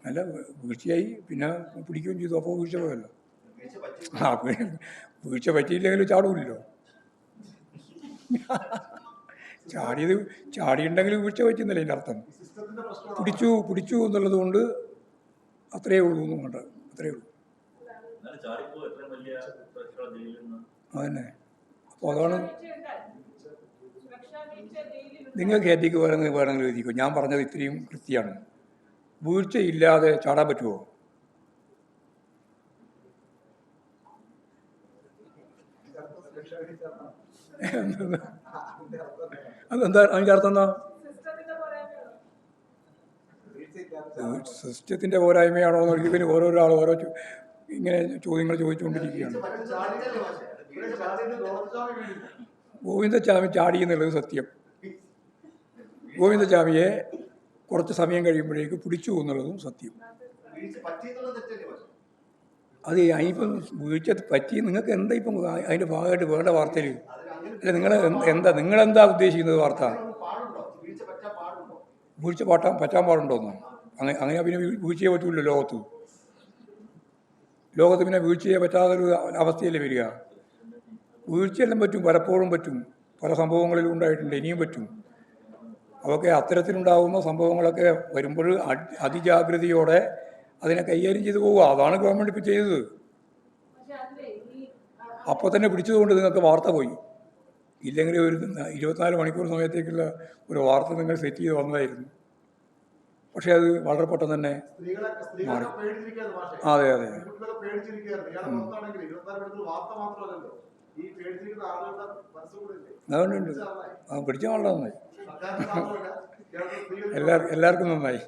അല്ല, വീഴ്ചയായി, പിന്നെ പിടിക്കുകയും ചെയ്തു. അപ്പോൾ വീഴ്ച പോയല്ലോ. ആ, വീഴ്ച പറ്റിയില്ലെങ്കിലും ചാടൂല്ലോ. ചാടിയുണ്ടെങ്കിൽ വീഴ്ച പറ്റുന്നില്ല എൻ്റെ അർത്ഥം. പിടിച്ചു എന്നുള്ളത് കൊണ്ട് അത്രയേ ഉള്ളൂ എന്നും കണ്ട, അത്രയേ ഉള്ളൂ. അതന്നെ. അപ്പോൾ അതാണ് നിങ്ങൾ കയറ്റിക്ക് വേണമെങ്കിൽ എഴുതിക്കോ. ഞാൻ പറഞ്ഞത് ഇത്രയും കൃത്യമാണ്. വീഴ്ചയില്ലാതെ ചാടാൻ പറ്റുമോ? അതെന്താ അതിൻ്റെ അർത്ഥം? എന്താ സിസ്റ്റത്തിൻ്റെ പോരായ്മയാണോ എന്ന് ഇവന് ഓരോരാൾ ഓരോ ഇങ്ങനെ ചോദ്യങ്ങൾ ചോദിച്ചുകൊണ്ടിരിക്കുകയാണ്. ഗോവിന്ദച്ചാമി ചാടി എന്നുള്ളത് സത്യം. ഗോവിന്ദച്ചാമിയെ കുറച്ച് സമയം കഴിയുമ്പോഴേക്ക് പിടിച്ചു എന്നുള്ളതും സത്യം. അത് അതിനിപ്പം വീഴ്ച പറ്റി നിങ്ങൾക്ക് എന്താ ഇപ്പം അതിൻ്റെ ഭാഗമായിട്ട് വേണ്ട വാർത്തയിൽ? അല്ല, നിങ്ങളെന്താ ഉദ്ദേശിക്കുന്നത് വാർത്ത? വീഴ്ച പറ്റാൻ പാടുണ്ടോന്നോ? അങ്ങനെ പിന്നെ വീഴ്ചയെ പറ്റൂല്ലോ ലോകത്ത് പിന്നെ വീഴ്ചയെ പറ്റാതൊരു അവസ്ഥയല്ലേ വരിക? വീഴ്ചയെല്ലാം പറ്റും, പലപ്പോഴും പറ്റും. പല സംഭവങ്ങളിലും ഉണ്ടായിട്ടുണ്ട്, ഇനിയും പറ്റും. അതൊക്കെ അത്തരത്തിലുണ്ടാകുന്ന സംഭവങ്ങളൊക്കെ വരുമ്പോൾ അതിജാഗ്രതയോടെ അതിനെ കൈകാര്യം ചെയ്തു പോവുക. അതാണ് ഗവൺമെൻറ് ഇപ്പോൾ ചെയ്തത്. അപ്പോൾ തന്നെ പിടിച്ചതുകൊണ്ട് നിങ്ങൾക്ക് വാർത്ത പോയി. ഇല്ലെങ്കിൽ ഒരു 24 മണിക്കൂർ സമയത്തേക്കുള്ള ഒരു വാർത്ത നിങ്ങൾ സെറ്റ് ചെയ്ത് വന്നതായിരുന്നു. പക്ഷേ അത് വളരെ പെട്ടെന്ന് തന്നെ മാറി. അതെ. അതുകൊണ്ടുണ്ട്. പിടിച്ച വളരെ നന്നായി. എല്ലാവർക്കും നന്നായി.